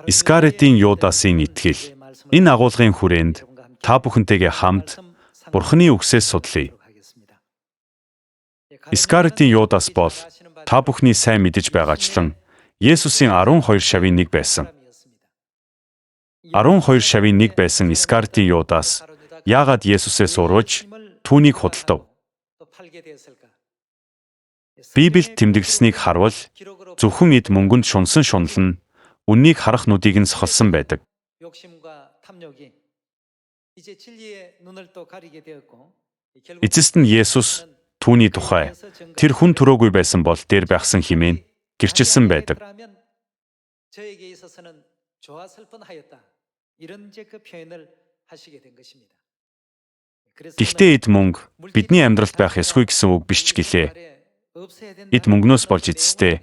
Искариотын Юдасын итгэл. Энэ агуулгын хүрээнд та бүхэнтэйгээ хамт Бурхны үгсээс судлая. Искариотын Юдас бол та бүхний сайн мэдэж байгаачлан Есүсийн 12 шавийн нэг байсан. 12 шавийн нэг байсан Искариотын Юдас яагаад Есүсээс урвж түүнийг худалдав? Библиэд тэмдэглэснийг харвал зөвхөн эд мөнгөнд шунсан шунал нь үннийг харах нүдийг нь сохолсон байдаг. Эцэст нь Есүс түүний тухай тэр хүн төрөөгүй байсан бол дээр байхсан хэмээн гэрчилсэн байдаг. Гэхдээ эд мөнгө бидний амьдралд байх ёсгүй гэсэн үг биш ч гэлээ. Эд мөнгнөөс болж эцэстээ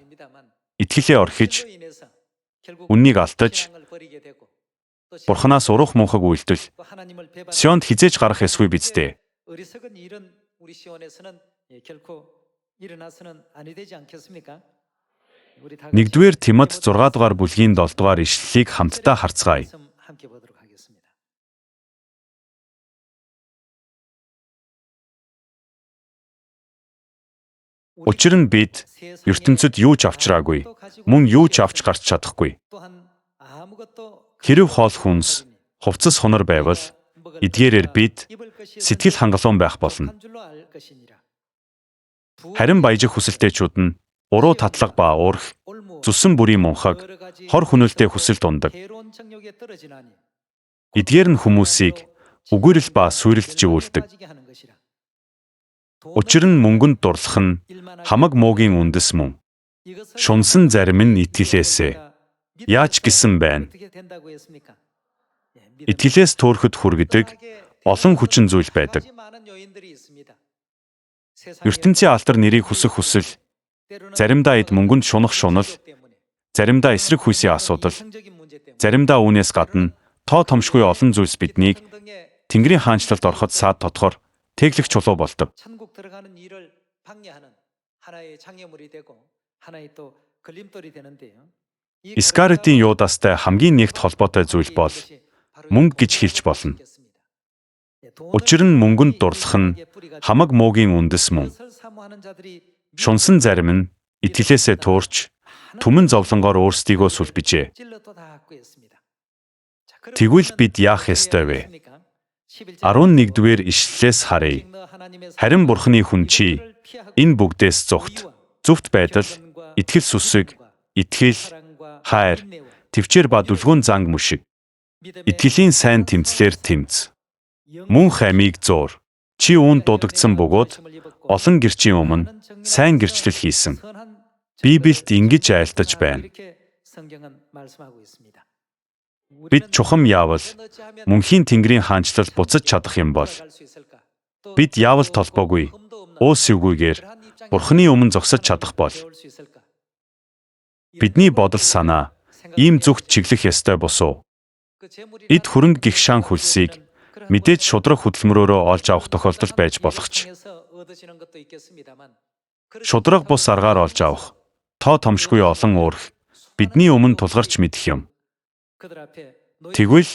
итгэлээ орхиж, үннийг алдаж, Бурханаас уруух мунхаг үйлдэл Сионд хизээж гарах ёсгүй биз дээ. 1-р Тимот 6 дугаар бүлгийн 7 дугаар ишлэлийг хамтдаа харцгаая. Учир нь бид ертөнцид юу ч авчраагүй, мөн юу ч авч гарч чадахгүй. Хэрэв хоол хүнс, хувцас хунар байвал эдгээрээр бид сэтгэл хангалуун байх болно. Харин баяжих хүсэлтэйчүүд нь уруу татлага ба урх, зүсэн бүрийн мунхаг, хор хүнэлтэй хүсэлд ундаг. Эдгээр нь хүмүүсийг үгүрэл ба сүрэлт живүүлдэг. Учир нь мөнгөнд дурлах нь хамаг муугийн үндэс мөн. Шунсан зарим нь итгэлээсээ. Яаж гисэн байна? Итгэлээс төөрөхөд хүргэдэг олон хүчин зүйл байдаг. ертөнцийн алтар нэрийг хүсэх хүсэл, заримдаа эд мөнгөнд шунах шунал, заримдаа эсрэг хүйсийн асуудал, заримдаа үүнээс гадна тоо томшгүй олон зүйлс биднийг Тэнгэрийн хаанчлалд ороход саад тодхоор тэглэх чулуу болдог. Искариотын Юдастай хамгийн нэгт холбоотой зүйл бол мөнгө гэж хэлж болно. Учир нь мөнгөнд дурлах нь хамаг муугийн үндэс мөн. Шунсан зарим нь итгэлээсээ туурч, түмэн зовлонгоор өөрсдийгөө сүлбижээ. Тэгвэл бид яах ёстой вэ? 11-р ишлэлээс харъя. Харин Бурхны хүн чи энэ бүгдээс зөвхт байдал, итгэл сүсэг, итгэл, хайр, тэвчээр ба дүлгүүн занг мушиг. Итгэлийн сайн тэмцлэр тэмц. Мөн хамиг зуур. Чи үүнд дуудагдсан бөгөөд олон гэрчийн өмнө сайн гэрчлэл хийсэн. Библиэд ингэж айлтаж байна. Бид чухам яавал мөнхийн Тэнгэрийн хаанчлал буцаж чадах юм бол бид яавал толбоогүй, уусвгүйгээр Бурхны өмнө зогсож чадах бол бидний бодол санаа ийм зүгт чиглэх ёстой босуу. Эд хөрөнгө гих шан хөлсийг мэдээж шудраг хөдөлмөрөөрөө олж авах тохиолдол байж болох ч шудраг бус аргаар олж авах тоо томшгүй олон уурх бидний өмнө тулгарч мэдэх юм. Тэгвэл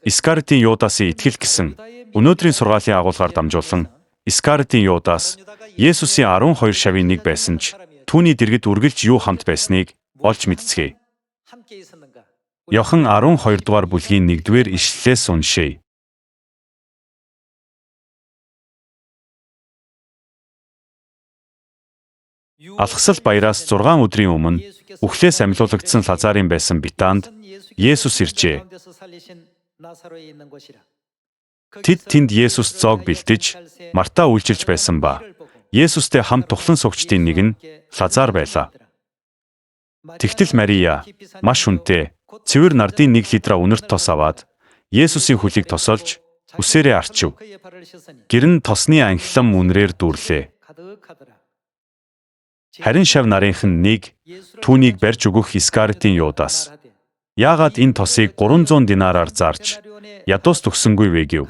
Искариотын Юдасын итгэл гэсэн өнөөдрийн сургаалын агуулгаар дамжуулан Искариотын Юдас Есүсийн 12 шавийн нэг байсан ч түүний дэргэд үргэлж юу хамт байсныг олж мэдцгээе. Иохан 12 дугаар бүлгийн 1-р ишлэлээс уншъя. Алхасал баяраас 6 өдрийн өмнө үхлээс амьлуулагдсан Лазарын байсан Битаанд Есүс иржээ. Тэнд Есүс зоог бэлдэж, Марта үйлчилж байсан ба Есүстэй хамт тухлан суугчдын нэг нь Лазар байлаа. Тэгтэл Мария маш хүнтэй цэвэр нардын 1 литра үнэрт тос аваад Есүсийн хөлийг тосолж үсээрээ арчив. Гэр нь тосны анхлам үнрээр дүүрлээ. Харин шав нарынх нь нэг түүнийг барьж өгөх Искариотын Юдас. Яагаад энэ тосыг 300 динараар зарж ядуус төгсөнгүй вэ гэв.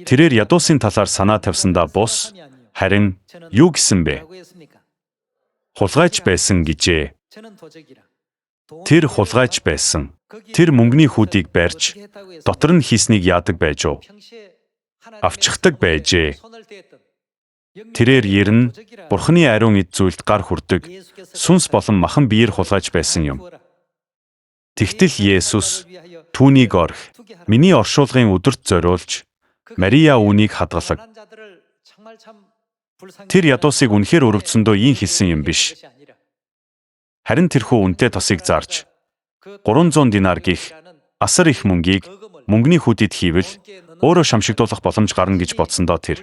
Тэрээр ядуусын талаар санаа тавьсандаа бус, харин юу гэсэн бэ? Хулгайч байсан гэжээ. Тэр хулгайч байсан. Тэр мөнгөний хүүдийг барьж, дотор нь хийснийг яадаг байж уу? Авчихдаг байжээ. Тэрээр ерн Бурхны ариун эд зүйлд гар хүрдэг, сүнс болон махан биеэр хулгайч байсан юм. Тэгтэл Есүс түүнийг орхи, миний оршуулгын өдөрт зориулж, Мария үүнийг хадгалаг. Тэр ядуусыг үнэхээр өрөвдсөндөө ийм хэлсэн юм биш. Харин тэрхүү үнэтэй тосыг зарж, 300 динар гих асар их мөнгийг мөнгөний хүүдэд хийвэл өөрөө шамшигдуулах боломж гарна гэж бодсондоо тэр.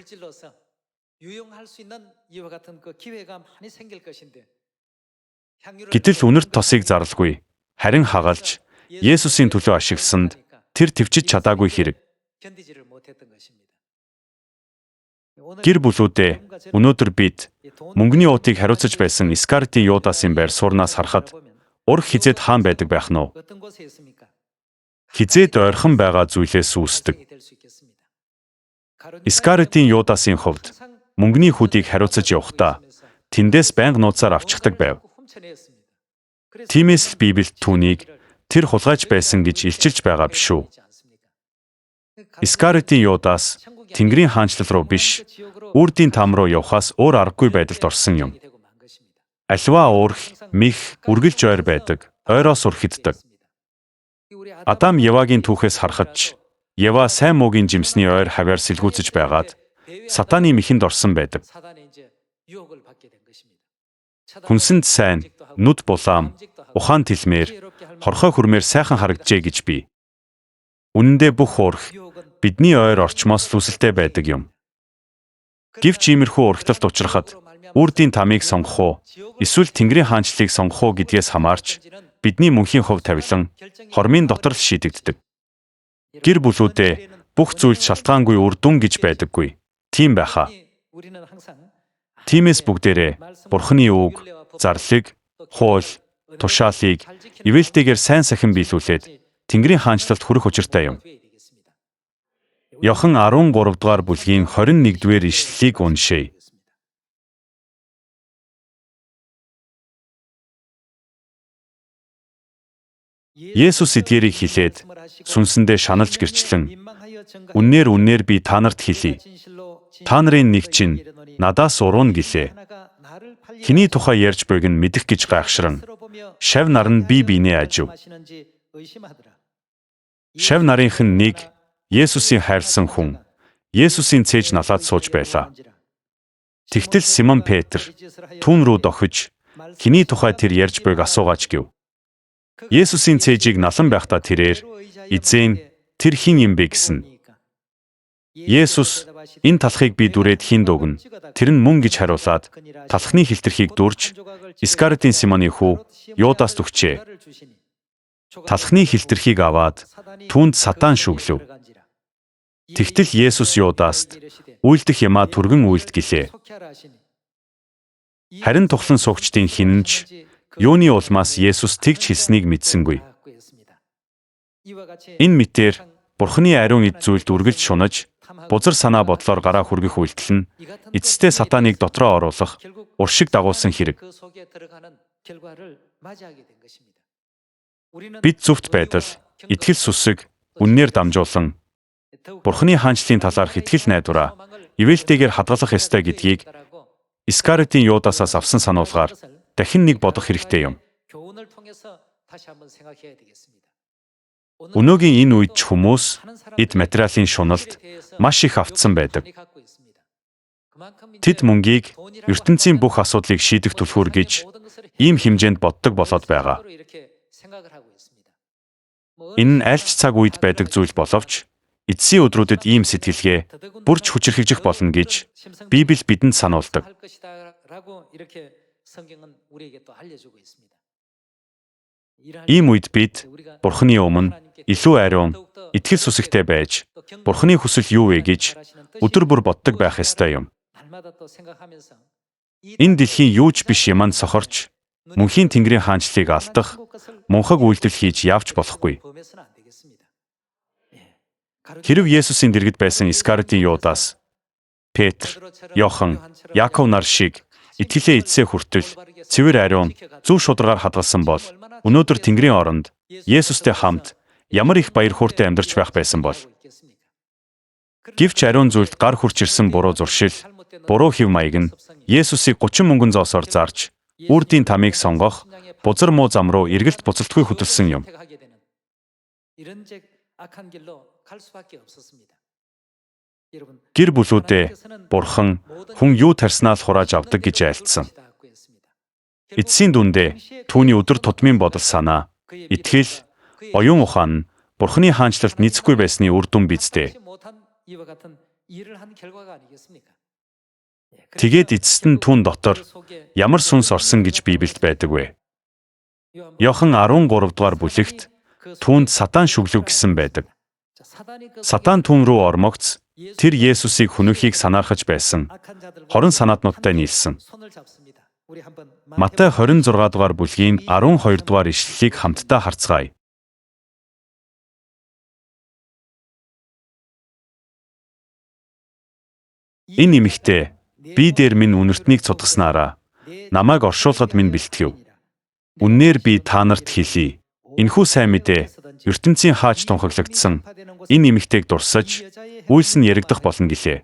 Гэтэл үнэрт тосыг зарлгүй, харин хагалж, Есүсийн төлөө ашигласанд тэр төвчж чадаагүй хэрэг. Гэр бүлүүдээ өнөөдөр бид мөнгөний уутыг хариуцаж байсан Искариотын Юдасын байр суурнаас харахад урх хизээд хаан байдаг байх нь уу? Хизээд ойрхон байгаа зүйлээс үүсдэг. Искариотын Юдасын хувьд мөнгөний хүүдийг хариуцаж явахдаа тэндээс байнга нууцаар авчихдаг байв. Тиймээс л Библиэд түүнийг тэр хулгайч байсан гэж илчилж байгаа биш үү? Искариотын Юдас Тэнгэрийн хаанчлал руу биш, үрдийн там руу явхаас өөр аргагүй байдалд орсон юм. Аливаа уурх, мих, үргэлж ойр байдаг, ойроос урхиддаг. Адам Евагийн түүхээс харахад ч Ева сайн муугийн жимсний ойр хавьяар сэлгүүцэж байгаад сатаны михэнд орсон байдаг. Хүнсэнд сайн, нүд булаам, ухаан тэлмээр, хорхой хүрмээр сайхан харагджээ гэж бий. Үнэндээ бүх уурх бидний ойр орчмоос лүсэлтэй байдаг юм. Гэвч иймэрхүү урагталт учрахад үрдийн тамыг сонгох уу, эсвэл Тэнгэрийн хаанчлалыг сонгох уу гэдгээс хамаарч бидний мөнхийн хувь тавилан хормын дотор л шийдэгддэг. Гэр бүлүүдээ бүх зүйлд шалтгаангүй үр дүн гэж байдаггүй. Тийм байхаа. Тиймээс бүгдээрээ Бурхны үг, зарлиг, хууль, тушаалыг ивэлтэйгээр сайн сахин биелүүлээд Тэнгэрийн хаанчлалд хүрэх учиртай юм. Иохан 13 дугаар бүлгийн 21-р ишлэлийг уншъя. Есүс эдгээрийг хэлээд сүнсэндээ шаналж гэрчлэн үннээр би та нарт хэлье. Та нарын нэг чинь надаас урууна гэлээ. Хэний тухай ярьж байг нь мэдэх гэж гайхшран шав нар нь бие биенээ ажив. Шав нарынх нь нэг Есүсийн хайрлсан хүн, Есүсийн цээж налаад сууж байлаа. Тэгтэл Симон Петр түүн рүү дохиж, хэний тухай тэр ярьж байг асуугаач гэв. Есүсийн цээжийг налан байхдаа тэрээр, "Эзэн, тэр хэн юм бэ?" гэсэн. Есүс, "Энэ талхыг би дүрээд хинд өгнө." Тэр нь мөн гэж хариулаад, талхны хилтерхийг дүрж, Искариотын Симоны хүү Юдаст өгчээ. Талхны хилтерхийг аваад түүнд Сатан шүглэв. Тэгтэл Есүс Юдаст үйлдэх юмаа түргэн үйлд гэлээ. Харин тухлан суугчдын хинэнч юуны улмаас Есүс тэгж хэлснийг мэдсэнгүй. Энэ мэтээр Бурхны ариун эд зүйлд үргэлж шунаж, бузар санаа бодлоор гараа хүргэх үйлдэл нь эцэстээ Сатаныг дотроо оруулах, уршиг дагуулсан хэрэг. Бид зөвхт байдал, итгэл сүсэг, үннээр дамжуулан Бурхны хаанчлалын талаар итгэл найдвараа ивэлтэйгээр хадгалах ёстой гэдгийг Искариотын Юдасаас авсан сануулгаар дахин нэг бодох хэрэгтэй юм. Өнөөгийн энэ үед ч хүмүүс эд материалын шуналд маш их автсан байдаг. Тэд мөнгийг ертөнцийн бүх асуудлыг шийдэх түлхүүр гэж ийм хэмжээнд боддог болоод байгаа. Энэ нь аль ч цаг үед байдаг зүйл боловч эцсийн өдрүүдэд ийм сэтгэлгээ бүрч хүчрхэгжих болно гэж Библи бидэнд сануулдаг. Ийм үед бид Бурхны өмнө илүү ариун, итгэл сүсэгтэй байж, Бурхны хүсэл юу вэ гэж өдөр бүр боддог байх ёстой юм. Энэ дэлхийн юу ч биш юмд сохорч, мөнхийн Тэнгэрийн хаанчлалыг алдах, мунхаг үйлдэл хийж явж болохгүй. Хэрв Есүсийн дэргэд байсан Искариотын Юдас, Петр, Иохан, Яаков нар шиг итгэлээ эцсээ хүртэл цэвэр ариун зөв шударгаар хадгалсан бол өнөөдөр Тэнгэрийн оронд Есүстэй хамт ямар их баяр хөөртэй амьдарч байх байсан бол. Гэвч ариун зүйлд гар хүрч ирсэн буруу зуршил, буруу хэв маяг нь Есүсийг 30 мөнгөн зоосоор зарж, үрдийн тамыг сонгох, бузар муу зам руу эргэлт буцалтгүй хөдөлсөн юм. Гэр бүлүүдээ Бурхан хүн юу тарснаа л хурааж авдаг гэж айлтсан. Эцсийн дүндээ түүний өдөр тутмын бодол санаа, итгэл, оюун ухаан нь Бурханы хаанчлалд нийцэхгүй байсны үр дүн биз дээ. Тэгээд эцэст нь түүн дотор ямар сүнс орсон гэж Библиэд байдаг вэ? Иохан 13 дугаар бүлэгт түүнд Сатан шүглэв гэсэн байдаг. Сатан түүн рүү ормогц, тэр Есүсийг хүнөөхийг санаархаж байсан. Хорон санаатнуудтай нийлсэн. Матай 26 дугаар бүлгийн 12 дугаар ишлэлийг хамтдаа харцгаая. Энэ эмэгтэй би дээр минь үнэртнийг цутгаснараа намайг оршуулгад минь бэлтгэв. Үннээр би та нарт хэлье. Энэхүү сайн мэдээ ертөнцийн хаач тунхаглагдсан энэ эмэгтэйг дурсаж үйлс нь яригдах болно гэлээ.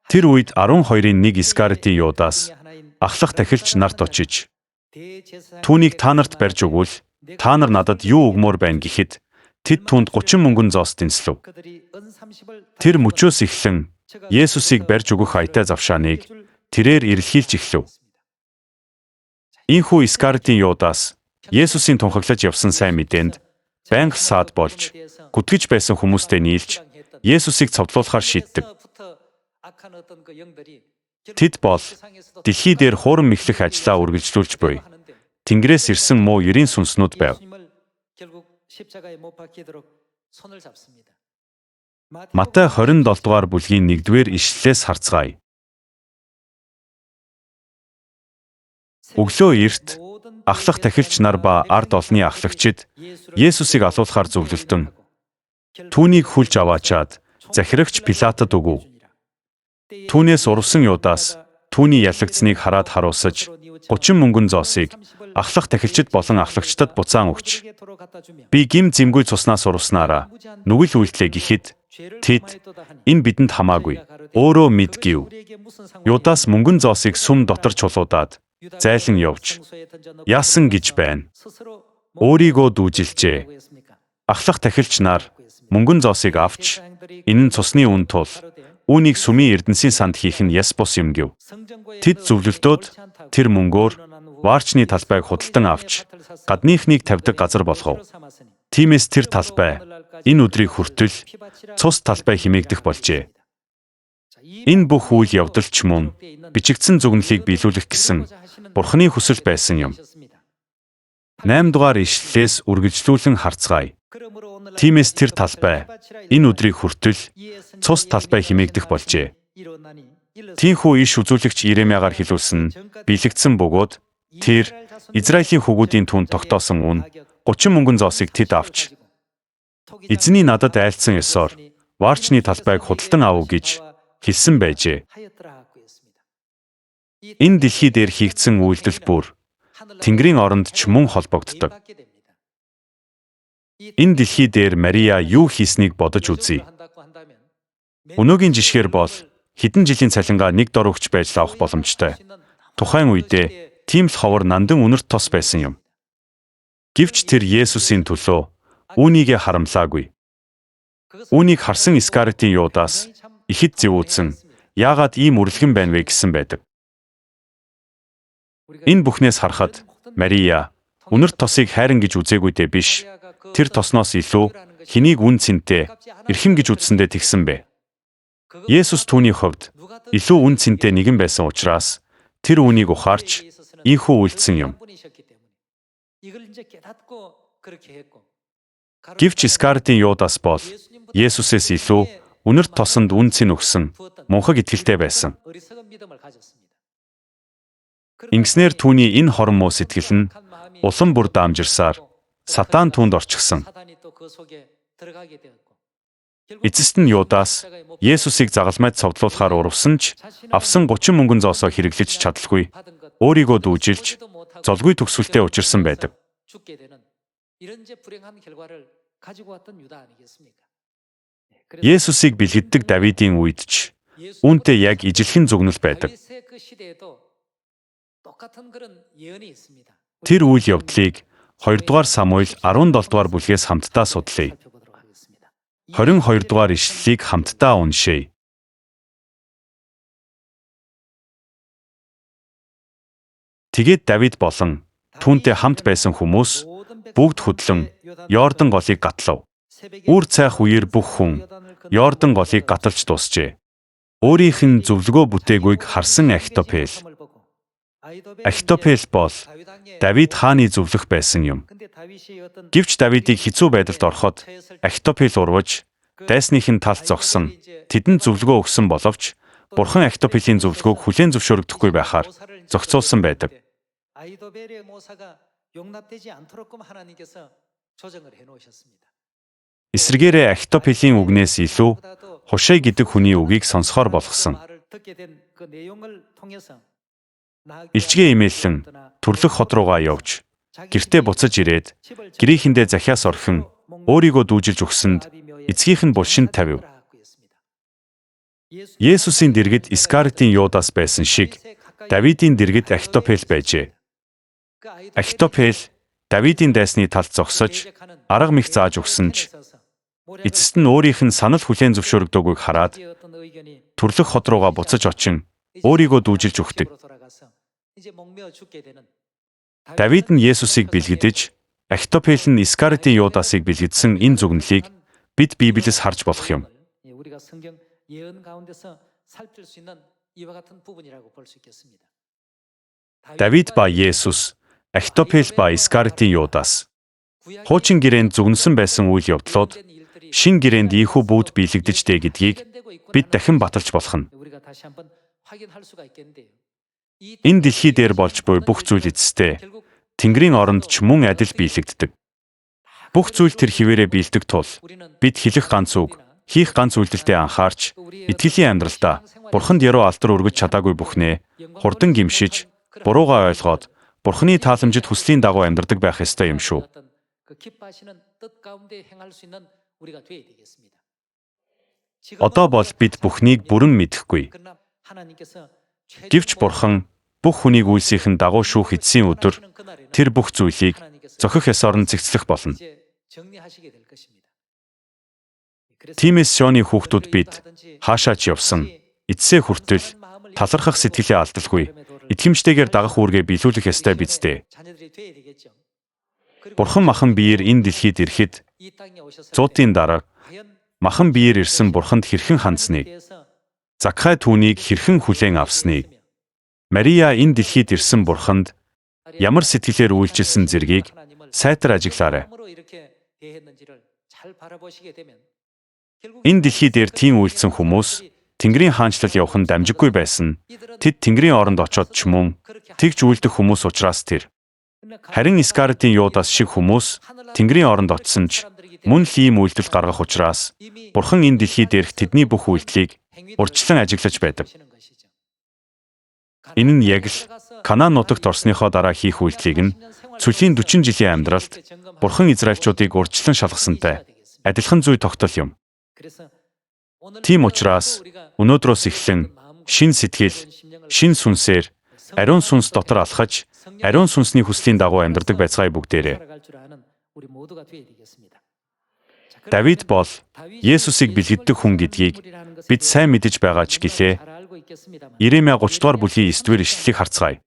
Тэр үед 12-ын нэг Искариотын Юдас ахлах тахилч нарт очиж түүнийг та нарт барьж өгвөл та нар надад юу өгмөр байна гэхэд тэд түүнд 30 мөнгөн зоос тэнцлэв. Тэр мөчөөс эхлэн Есүсийг барьж өгөх аятай завшааныг тэрээр эрэлхийлж эхлэв. Ийхүү Искариотын Юдас Есүсийн тунхаглаж явсан сайн мэдээнд байнга саад болж гүтгэж байсан хүмүүстэй нийлж Есүсийг цовдлуулахар шийддэг. Тэд бол дэлхий дээр хуурам мэхлэх ажлаа үргэлжлүүлж буй Тэнгэрээс ирсэн муу ерийн сүнснүүд байв. Матай 27 дугаар бүлгийн 1-р ишлэлээс харцгаая. Өглөө эрт ахлах тахилч нар ба ард олны ахлагчид Есүсийг алуулахаар зөвлөлдөн түүнийг хүлж аваачаад захирагч Пилатад өгөв. Түүнээс урвсан Юдас түүний ялагдсныг хараад харуусаж 30 мөнгөн зоосыг ахлах тахилчид болон ахлагчдад буцаан өгч би гим зэмгүй цуснаас урвснараа нүгэл үйлдлээ гэхэд тэд энэ бидэнд хамаагүй өөрөө мэд гэв. Юдас мөнгөн зоосыг сүм дотор чулуудаад зайлан явж яасан гэж байна. Өөрийгөө дүүжилжээ. Ахлах тахилч нар мөнгөн зоосыг авч энэ нь цусны үн тул үүнийг сүмийн эрдэнсийн санд хийх нь яс бус юм гэв. Тэд зөвлөлдөөд тэр мөнгөөр ваарчны талбайг худалдан авч гадныхныг тавьдаг газар болгов. Тиймээс тэр талбай энэ өдрийг хүртэл цус талбай хэмээгдэх болжээ. Энэ бүх үйл явдал ч мөн бичигдсэн зүгнэлийг биелүүлэх гэсэн Бурханы хүсэл байсан юм. 8 дугаар ишлэлээс үргэлжлүүлэн харцгаая. Тиймээс тэр талбай энэ өдрийг хүртэл цус талбай хэмээгдэх болжээ. Тийхүү иш үзүүлэгч Иеремягаар хэлүүлсэн биелэгдсэн бөгөөд тэр Израилийн хүүгүүдийн түнд тогтоосон үн 30 мөнгөн зоосыг тэд авч эзний надад айлцсан ёсоор ваарчны талбайг худалдан авав гэж хэлсэн байжээ. Энэ дэлхий дээр хийгдсэн үйлдэл бүр Тэнгэрийн оронд ч мөн холбогддог. Энэ дэлхий дээр Мария юу хийснийг бодож үзье. Өнөөгийн жишгээр бол хэдэн жилийн цалингаа нэг дор өгч байж авах боломжтой. Тухайн үедээ тийм л ховор нандан үнэрт тос байсан юм. Гэвч тэр Есүсийн төлөө үүнийгээ харамлаагүй. Үүнийг харсан Искариотын Юдас ихэд зэвүүдсэн яагаад ийм үрлэгэн байна вэ гэсэн байдаг. Энэ бүхнээс харахад Мария үнэрт тосыг хайран гэж үзээгүйдээ биш, тэр тосноос илүү хэнийг үн цэнтэй, эрхэм гэж үзсэндээ тэгсэн бэ. Есүс түүний хувьд илүү үн цэнтэй нэгэн байсан учраас тэр үүнийг ухаарч ийхүү үйлдсэн юм. Гэвч Искариотын Юдас бол Есүсээс илүү үнэрт тосонд үн цэн өгсөн мунхаг итгэлтэй байсан. Ингэснээр түүний энэ хорон муу сэтгэл нь улам бүр даамжирсаар Сатан түүнд орчихсон. Эцэст нь Юдас Есүсийг загалмайд цовдлуулахаар урвсан ч авсан 30 мөнгөн зоосоо хэрэглэж чадалгүй, өөрийгөө дүүжилж золгүй төгсгөлтэй учирсан байдаг. Есүсийг бэлгэддэг Давидын үед ч үүнтэй яг ижилхэн зүгнэл байдаг. Тэр үйл явдлыг 2 дугаар Самуэль 17 дугаар бүлгээс хамтдаа судлая. 22 дугаар ишлэлийг хамтдаа уншийе. Тэгээд Давид болон түүнтэй хамт байсан хүмүүс бүгд хөдлөн Йордан голыг гатлав. Үр цайх үеэр бүх хүн Йордан голыг гаталж дуусжээ. Өөрийнх нь зөвлөгөө бүтээгүйг харсан Ахитофел. Ахитофел бол Давид хааны зөвлөх байсан юм. Гэвч Давидыг хэцүү байдалд ороход Ахитофел урвж, дайсных нь талд зогсон, тэдэнд зөвлөгөө өгсөн боловч Бурхан Ахитофелийн зөвлөгөөг хүлээн зөвшөөрөгдөхгүй байхаар зохицуулсан байдаг. Эсвэргээрээ Ахитофелийн үгнээс илүү Хушай гэдэг хүний үгийг сонсохоор болгосон. Илчгээ имээллэн төрлөх хот руугаа явж, гэртээ буцаж ирээд, гэрийнхэндээ захиас орхин, өөрийгөө дүүжилж өгсөнд эцгийнх нь булшинд тавив. Есүсийн дэргэд Искариотын Юдас байсан шиг, Давидын дэргэд Ахитофел байжээ. Ахитофел Давидын дайсны талд зогсож, арга мэх зааж өгсөн ч, эцэст нь өөрийнх нь санал хүлээн зөвшөөрөгдөөгүй хараад, төрлөх хот руугаа буцаж очин, өөрийгөө дүүжилж өгдөг. Давид нь Есүсийг бэлгэдэж, Ахитофел нь Искариотын Юдасыг бэлгэдсэн энэ зүгнэлийг бид Библиэс харж болох юм. Давид ба Есүс, Ахитофел ба Искариотын Юдас. Хуучин гэрээнд зүгнсэн байсан үйл явдлууд шин гэрээнд ийхүү бүгд биелэгдэж дээ гэдгийг бид дахин баталж болох нь. Энэ дэлхий дээр болж буй бүх зүйл эцэстээ Тэнгэрийн оронд ч мөн адил биелэгддэг. Бүх зүйл тэр хിവэрэ биелдэг тул бид хэлэх ганц үг, хийх ганц үйлдэлтэд анхаарч, итгэлийн амьдралдаа Бурханд яруу алтар өргөж чадаагүй бүхнээ хурдан гимшиж, буруугаа ойлгоод Бурханы тааламжид хүслийн дагуу амьдардаг байх ёстой юм шүү. Одоо бол бид бүхнийг бүрэн мэдэхгүй. Гэвч Бурхан бүх хүнийг үйлсийнхэн дагуу шүүх эцсийн өдөр тэр бүх зүйлийг зохих ёсоор нь зэгцлэх болно. Тиймээс Сионы хүүхдүүд бид хаашаач явсан, эцсээ хүртэл талархах сэтгэлээ алдалгүй, итгэмжтэйгээр дагах үүргээ биелүүлэх ёстой биз дээ. Бурхан махан биеэр энэ дэлхийд ирэхэд зуутын дараа махан биеэр ирсэн Бурханд хэрхэн хандсныг, Закхай түүнийг хэрхэн хүлээн авсныг, Мария энэ дэлхийд ирсэн Бурханд ямар сэтгэлээр үйлчилсэн зэргийг сайтар ажиглаарай. Энэ дэлхий дээр тийм үйлцсэн хүмүүс Тэнгэрийн хаанчлал явах нь дамжиггүй байсан. Тэд Тэнгэрийн оронд очоод ч мөн тэгж үйлдэх хүмүүс учраас тэр. Харин Искариотын Юдас шиг хүмүүс Тэнгэрийн оронд очсон ч мөн л ийм үйлдэл гаргах учраас Бурхан энэ дэлхий дээрх тэдний бүх үйлдлийг урьдчилан ажиглаж байдаг. Энэ нь яг л Канаан нутагт орсныхоо дараа хийх үйлдлийг нь цүлийн 40 жилийн амьдралд Бурхан Израильчуудыг урьдчилан шалгасантай адилхан зүй тогтол юм. Тийм учраас өнөөдрөөс эхлэн шин сэтгэл, шин сүнсээр ариун сүнс дотор алхаж, ариун сүнсний хүслийн дагуу амьдардаг байцгаая бүгдээрээ. Давид бол Есүсийг бэлгэддэг хүн гэдгийг бид сайн мэдэж байгаа ч гэлээ. Иремья 30 дугаар бүлгийн 9 дугаар ишлэлийг харцгаая.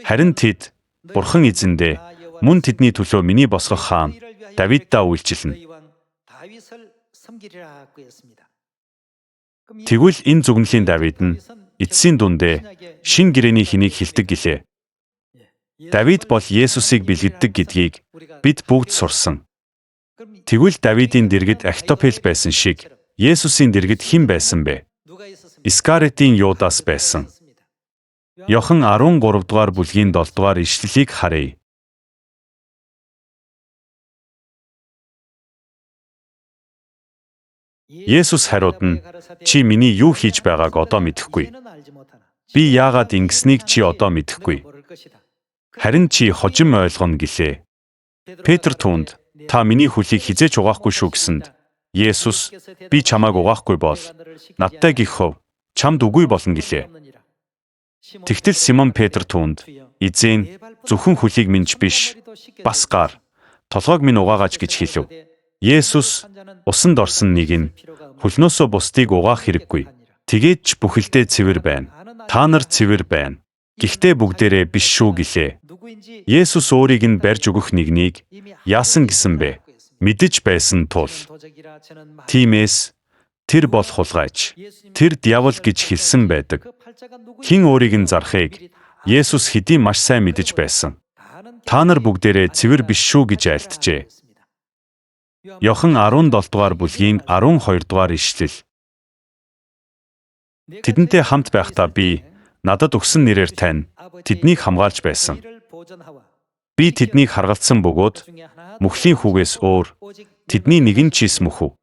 Харин тэд Бурхан эзэндээ мөн тэдний төлөө миний босгох хаан Давиддаа үйлчилнэ. Тэгвэл энэ зүгнэлийн Давид нь эцсийн дундээ шин гэрээний хэнийг хилдэг гэлээ. Давид бол Есүсийг бэлгэддэг гэдгийг бид бүгд сурсан. Тэгвэл Давидын дэргэд Ахитофел байсан шиг Есүсийн дэргэд хэн байсан бэ? Искариотын Юдас байсан. Иохан 13 дугаар бүлгийн 7 дугаар ишлэлийг харъя. Есүс хариуд нь чи миний юу хийж байгааг одоо мэдэхгүй. Би яагаад ингэснийг чи одоо мэдэхгүй. Харин чи хожим ойлгоно гэлээ. Петр түүнд та миний хөлийг хизээж угаахгүй шүү гэсэнд Есүс би чамайг угаахгүй бол надтай гихв чамд үгүй болно гэлээ. Тэгтэл Симон Петр түүнд эзэн зөвхөн хөлийг минь биш бас гар толгойг минь угаагаач гэж хэлв. Есүс усанд орсон нэг нь хөлнөөсөө бусдыг угаах хэрэггүй. Тэгээд ч бүхэлдээ цэвэр байна. Та нар цэвэр байна. Гэхдээ бүгдээрээ биш шүү гэлээ. Есүс өөрийг нь барьж өгөх нэгнийг яасан гэсэн бэ? Мэдэж байсан тул. Тиймээс тэр бол хулгайч. Тэр диавол гэж хэлсэн байдаг. Хэн өөрийг нь зарахыг Есүс хэдийн маш сайн мэдэж байсан. Та нар бүгдээрээ цэвэр биш шүү гэж айлтжээ. Иохан 17 дугаар бүлгийн 12 дугаар ишлэл. Тэдэнтэй хамт байхдаа би надад өгсөн нэрээр тань тэднийг хамгаалж байсан. Би тэднийг харгалзсан бөгөөд мөхлийн хүүгээс өөр тэдний нэгэн ч мөхөв.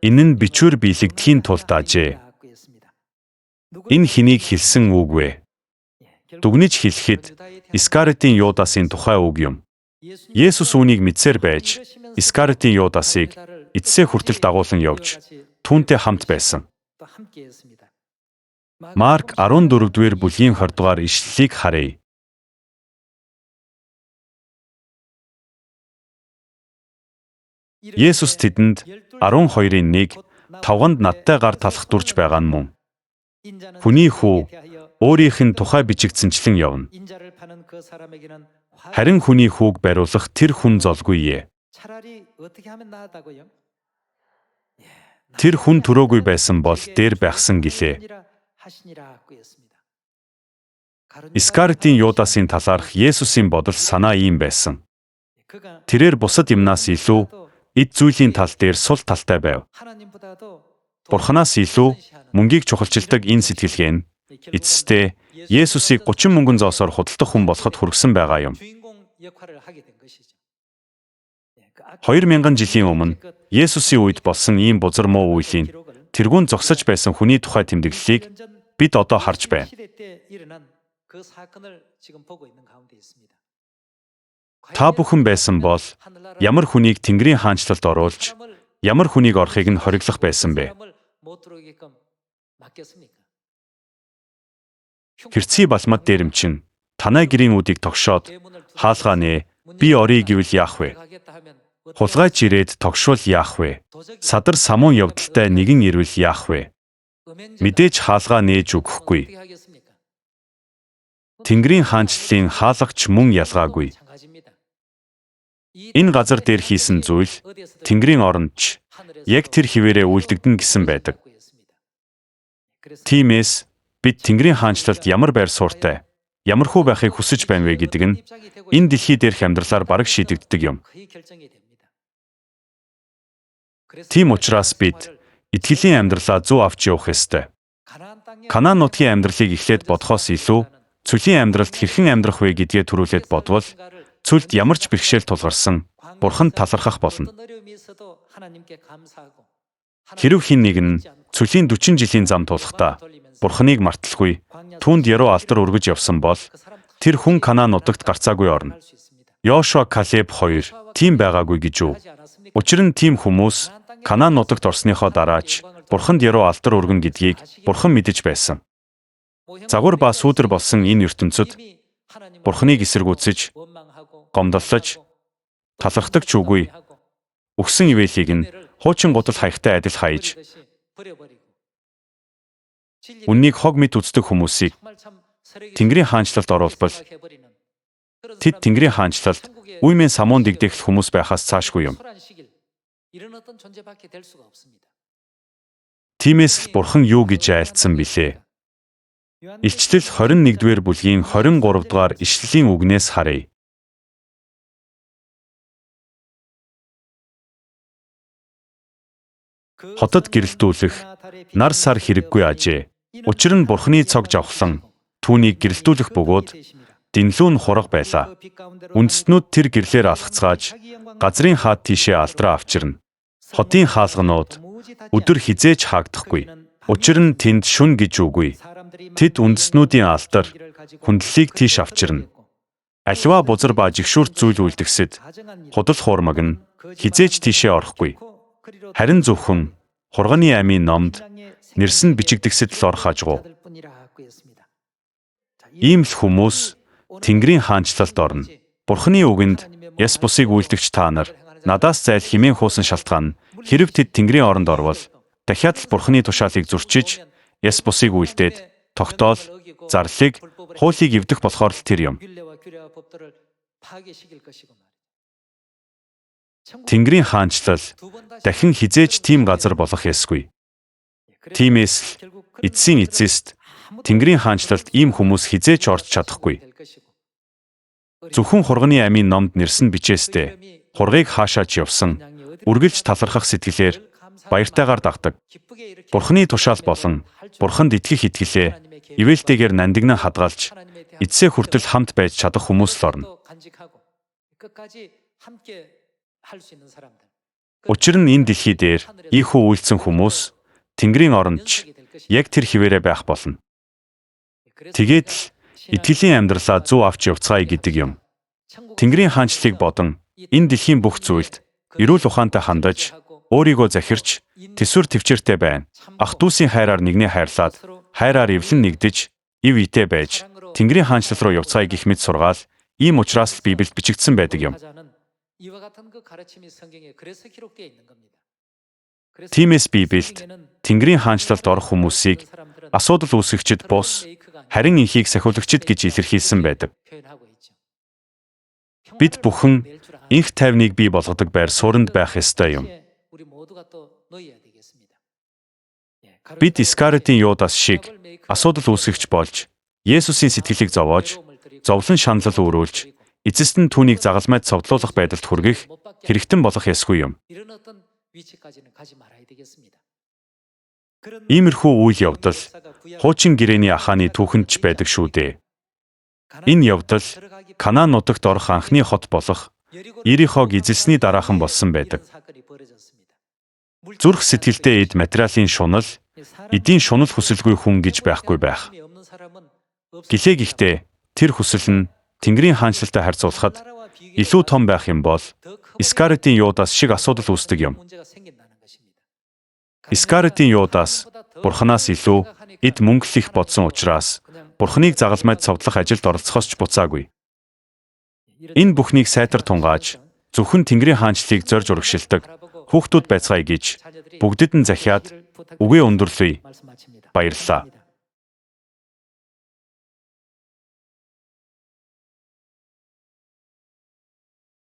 Энэ нь бичвэр биелэгдэхийн тулд ажээ. Энэ хэнийг хэлсэн үг вэ? Дүгнэж хэлэхэд Искариотын Юдасын тухай үг юм. Есүс үүнийг мэдсээр байж Искариотын Юдасыг эцсээ хүртэл дагуулan явж түүнтэй хамт байсан. Марк 14 дугаар бүлгийн 20 дугаар ишлэлийг харъя. Есүс тэдэнд 12-ын 1 тавганд надтай гар талах дүрж байгаа нь мөн. Хүний хүү өөрийнх нь тухай бичигдсэнчлэн явна. Харин хүний хүүг бариулах тэр хүн золгүй. Тэр хүн төрөөгүй байсан бол дээр байхсан гэлээ. Искариотын Юдасын талаарх Есүсийн бодол санаа ийм байсан. Тэрээр бусад юмнаас илүү эд зүйлийн тал дээр сул талтай байв. Бурханаас илүү мөнгийг чухалчилдаг энэ сэтгэлгээ нь эцэстээ Есүсийг 30 мөнгөн зоосоор худалдах хүн болоход хүргэсэн байгаа юм. 2000 жилийн өмнө Есүсийн үед болсон ийм бузар муу үеийн тэргүүн зогсож байсан хүний тухай тэмдэглэлийг бид одоо харж байна. Та бүхэн байсан бол ямар хүнийг Тэнгэрийн хаанчлалд оруулж, ямар хүнийг орохыг нь хориглох байсан бэ? Хэрцгий балмад дээрэмчин танай гэрийн үдийг тогшоод хаалгаа нэ би оръё гэвэл яах вэ? Хулгайч ирээд тогшвол яах вэ? Садар самуун явдалтай нэгэн ирвэл яах вэ? Мэдээж хаалгаа нээж өгөхгүй. Тэнгэрийн хаанчлалын хаалгач мөн ялгаагүй. Энэ газар дээр хийсэн зүйл Тэнгэрийн орондч яг тэр хിവэрээ үйлдэгдэн гэсэн байдаг. Тиймээс бид Тэнгэрийн хаанчлалд ямар байр суурьтай, ямар хүү байхыг хүсэж байна вэ гэдэг нь энэ дэлхий дээрх амьдралаар бараг шийдэгддэг юм. Тийм учраас бид итгэлийн амьдралаа зөв авч явах ёстой. Канаан нутгийн амьдралыг эхлээд бодхоос илүү цөлийн амьдралд хэрхэн амьдрах вэ гэдгээ төрүүлээд бодвол цүлд ямар ч бэрхшээл тулгарсан Бурханд талархах болно. Хэрв хэн нэг нь цөлийн 40 жилийн зам тулахдаа Бурханыг марталгүй түүнд яруу алдар өргөж явсан бол тэр хүн Канаан нутагт гарцаагүй орно. Йошуа Калеб 2 тийм байгаагүй гэж үү? Учир нь тийм хүмүүс Канаан нутагт орсныхоо дараач Бурханд яруу алдар өргөн гэдгийг Бурхан мэдэж байсан. Загвар ба сүүдэр болсон энэ ертөнцид Бурханыг эсэргүүцэж, гомдлож, талархдаг ч үгүй өгсөн ивэлийг нь хуучин гутал хаягтай адил хаяж үннийг хог мэд үздэг хүмүүсийг Тэнгэрийн хаанчлалд оруулбал тэд Тэнгэрийн хаанчлалд үймэн самуун дэгдэхл хүмүүс байхаас цаашгүй юм. Тиймээс л Бурхан юу гэж айлтсан билээ? Илчлэл 21-р бүлгийн 23 дугаар ишлэлийн үгнээс харъя. Хотод гэрэлтүүлэх нар сар хэрэггүй ажээ. Учир нь Бурханы цог жавхлан түүнийг гэрэлтүүлэх бөгөөд дэнлүү нь хураг байлаа. Үндэстнүүд тэр гэрлээр алхацгааж газрын хаад тийшээ алдраа авчирна. Хотын хаалганууд өдөр хизээж хаагдахгүй. Учир нь тэнд шүн гэж үгүй. Тэд үндэстнүүдийн алдар хүндлэлийг тийш авчирна. Аливаа бузар ба жигшүүрт зүйл үйлдэхсэд худал хуурмаг нь хизээж тийшээ орохгүй. Харин зөвхөн хурганы амийн номд нэрс нь бичигдэгсэд л орох ажгүй. Ийм л хүмүүс Тэнгэрийн хаанчлалд орно. Бурхны үгэнд яс бусыг үйлдэгч та нар надаас зайл химэн хуусан шалтгаан нь хэрэв тэд Тэнгэрийн оронд орвол дахиад л Бурхны тушаалыг зөрчиж яс бусыг үйлдээд тогтоол, зарлиг, хуулийг эвдэх болохоор л тэр юм. Тэнгэрийн хаанчлал дахин хизээж тийм газар болох ёсгүй. Тиймээс л эцсийн эцэст Тэнгэрийн хаанчлалд ийм хүмүүс хизээж орж чадахгүй. Зөвхөн хурганы амийн номд нэрсэн бичээстэй хургийг хаашаач явсан үргэлж талархах сэтгэлээр баяртайгаар дагдаг. Бурхны тушаал болон Бурханд итгэх итгэлээ ивэлтэйгээр нандинан хадгалж эцсээ хүртэл хамт байж чадах хүмүүс л орно. Учир нь энэ дэлхий дээр ийхүү үйлцэн хүмүүс Тэнгэрийн оронд ч яг тэр хിവэрэ байх болно. Тэгээд л итгэлийн амьдралаа зөв авч явцгаая гэдэг юм. Тэнгэрийн хаанчлалыг бодон энэ дэлхийн бүх зүйлд эрүүл ухаантай хандаж, өөрийгөө захирч, төсвөр төвчээртэй байна. Ах дүүсийн хайраар нэгнээ хайрлаад, хайраар эвлэн нэгдэж, ив итэй байж, Тэнгэрийн хаанчлал руу явцгаая гэх мэт сургаал, ийм учраас л Библиэд бичигдсэн байдаг юм. Тиймээс Библиэд Тэнгэрийн хаанчлалд орох хүмүүсийг асуудал үүсгэгчд бус, харин инхийг сахиулагчд гэж илэрхийлсэн байдаг. Бид бүхэн инх тайвныг бий болгодог байр суурьнд байх ёстой юм. Бид Искариотын Юдас шиг асуудал үүсгэгч болж, Есүсийн сэтгэлийг зовоож, зовлон шаналл өөрүүлж, эцэст нь түүнийг загалмайд цовдлуулах байдалд хүргэх хэрэгтэн болох ёсгүй юм. Иймэрхүү үйл явдал хуучин гэрээний Аханы түүхэнд ч байдаг шүү дээ. Энэ явдал Канаан нутагт орох анхны хот болох Ирихог эзэлсний дараахан болсон байдаг. Зүрх сэтгэлтэй эд материалын шунал, эдийн шунал хүсэлгүй хүн гэж байхгүй байх. Гэхдээ тэр хүсэл нь Тэнгэрийн хаанчлалтай харьцуулахад илүү том байх юм бол Искариотын Юдас шиг асуудал үүсдэг юм. Искариотын Юдас Бурханаас илүү эд мөнгө их бодсон учраас Бурханыг загалмайд цовдлох ажилд оролцохоос ч буцаагүй. Энэ бүхнийг сайтар тунгааж, зөвхөн Тэнгэрийн хаанчлалыг зорж урагшилдаг хүүхдүүд байцгаая гэж бүгдэд нь захиад үгээ өндөрлөе. Баярлалаа.